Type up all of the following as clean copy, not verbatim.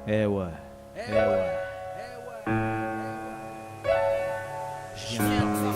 Eh ouais, eh ouais. Je viens de parler.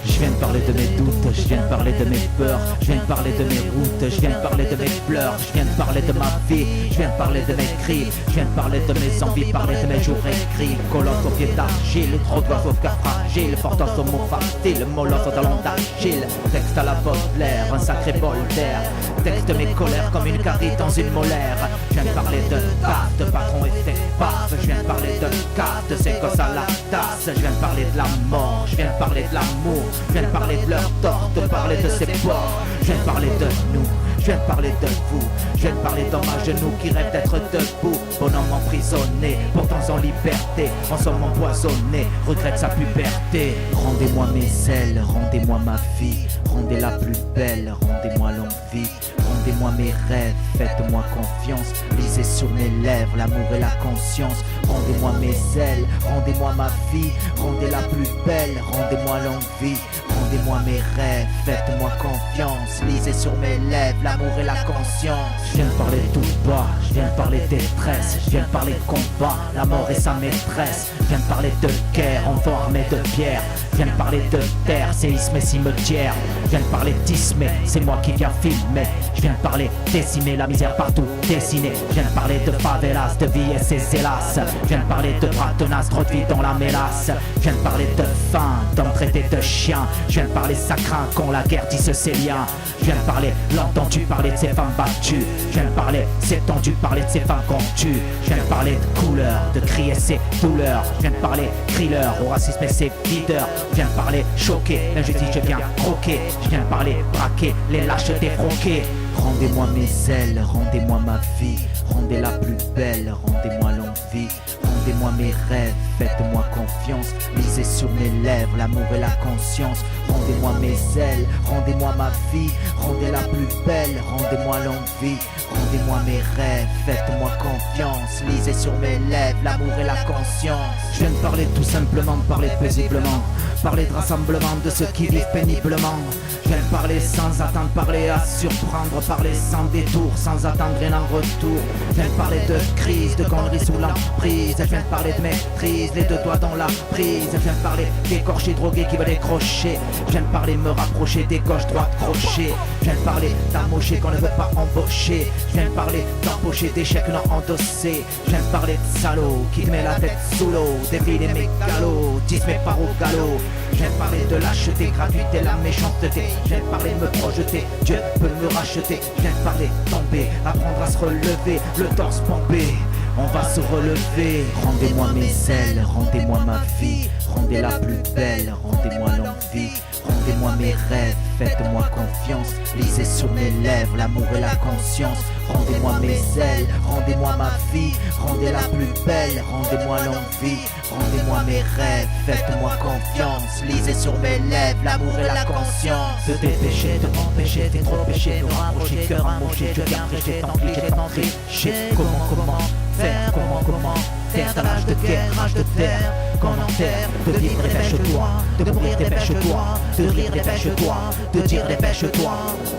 Je viens de parler de mes doutes, je viens de parler de mes peurs, je viens de parler de mes routes, je viens de parler de mes pleurs, je viens de parler de ma vie, je viens de parler de mes cris, je viens de parler de mes envies, parler de mes jours écrits, colosse au pied d'argile, trop d'oiseaux cœur fragile, fortance au mot facile, molosse au talon d'agile, texte à la Baudelaire, un sacré bol d'air, texte mes colères comme une carie dans une molaire, je viens de parler de tasse, de patron et ses bases, je viens de parler de casse, de ses gosses à la tasse, je viens de parler de la mort, je viens de parler de l'amour, je viens de parler de leur tort, de parler de ses ports, je viens de parler de nous, je viens de parler de vous, je viens de parler d'hommes à genoux qui rêvent d'être debout, bonhomme emprisonné, pourtant en liberté, en somme empoisonné, regrette sa puberté. Rendez-moi mes ailes, rendez-moi ma vie, rendez-la plus belle, rendez-moi longue vie, rendez-moi mes rêves, faites-moi confiance, lisez sur mes lèvres l'amour et la conscience, rendez-moi mes ailes, rendez-moi ma vie, rendez-la plus belle, rendez-moi longue vie, rendez-moi mes rêves, faites-moi confiance, lisez sur mes lèvres l'amour et la conscience. Je viens de parler tout bas, je viens de parler de détresse, je viens de parler de combat, la mort et sa maîtresse, je viens de parler de guerre, enfant armé de pierre, je viens de parler de terre, séisme et cimetière, je viens de parler d'isme, c'est moi qui viens filmer, je viens de parler décimer, la misère partout dessinée, je viens de parler de favelas, de vie et ses hélas, je viens de parler de bras tenaces, trop de vie dans la mélasse, je viens de parler de faim, d'hommes traités de chiens, je viens de parler ça craint quand la guerre tisse ses liens, je viens de parler l'entends-tu parler de ces femmes battues, je viens de parler c'est tendu parler de ces femmes qu'on tue, je viens de parler de couleur, de crier ses douleurs, je viens de parler thriller, au racisme et ses leaders, je viens de parler choqué, l'injustice je viens croquer, je viens de parler braquer, les lâches défroquer. Rendez-moi mes ailes, rendez-moi ma vie, rendez-la plus belle, rendez-moi longue vie, rendez-moi mes rêves, faites-moi confiance, lisez sur mes lèvres l'amour et la conscience, rendez-moi mes ailes, rendez-moi ma vie, rendez-la plus belle, rendez-moi longue vie, rendez-moi mes rêves, faites-moi confiance, lisez sur mes lèvres l'amour et la conscience. Je viens de parler tout simplement, de parler paisiblement, parler de rassemblement de ceux qui vivent péniblement, je viens de parler sans attendre, parler à surprendre, parler sans détour, sans attendre rien en retour, je viens de parler de crise, de conneries sous l'emprise, je viens de parler de maîtrise, les deux doigts dans la prise, je viens de parler d'écorchés drogués qui veulent décrocher, je viens de parler me rapprocher des gauches droites crochets, je viens de parler d'amocher qu'on ne veut pas embaucher, je viens de parler d'empocher d'échecs non endossés, je viens de parler de salauds qui te met la tête sous l'eau, des villes et mégalos, disent mes parts au galop, je viens de parler de lâcheté, gratuité, la méchanceté, je viens de parler de me projeter, Dieu peut me racheter, je viens de parler tomber, apprendre à se relever, le torse pompé, on va se relever. Rendez-moi mes ailes, rendez-moi ma vie, rendez-la plus belle, rendez-moi longue vie, rendez-moi mes rêves, faites-moi confiance, lisez sur mes lèvres l'amour et la conscience, rendez-moi mes ailes, rendez-moi ma vie, rendez-la plus belle, rendez-moi longue vie, rendez-moi mes rêves, faites-moi confiance, lisez sur mes lèvres l'amour et la conscience. De dépêcher, de m'empêcher, t'es trop péché, de rapprocher, cœur amoché, je viens prêcher, tant pis, j'ai tant triché. Comment faire, comment faire dans l'âge de guerre, âge de terre, qu'on enterre, de vivre dépêche-toi, de mourir dépêche-toi, de rire dépêche-toi, de dire dépêche-toi,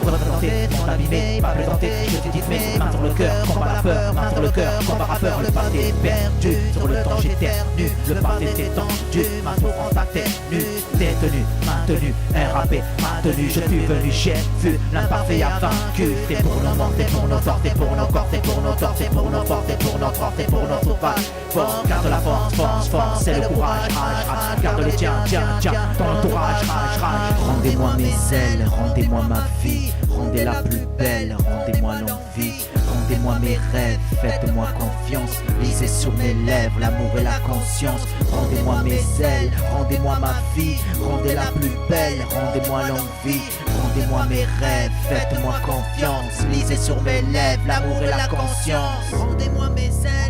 représenter mon abîmé, pas plaisanter, je te dis mais main sur le cœur, combat la peur, main sur le cœur, combat la peur, le passé est perdu, sur le temps j'éternue, le passé s'est tendu, ma souffrance atténue, détenu, maintenu, RAP, maintenu, je suis venu, j'ai vu, l'imparfait a vaincu, c'est pour nos morts, c'est pour nos torts, c'est pour nos corps, c'est pour nos torts, c'est pour nos forces, c'est pour nos forces, c'est pour nos souffrances. Force, garde la force, c'est le courage, rage, garde les tiens, ton entourage, rage. Rendez-moi mes ailes, rendez-moi ma vie, rendez-la plus belle, rendez-moi longue vie, rendez-moi mes rêves, faites-moi confiance, lisez sur mes lèvres l'amour et la conscience, rendez-moi mes ailes, rendez-moi ma vie, rendez-la plus belle, rendez-moi longue vie, rendez-moi mes rêves, faites-moi confiance, lisez sur mes lèvres l'amour et la conscience, rendez-moi mes ailes.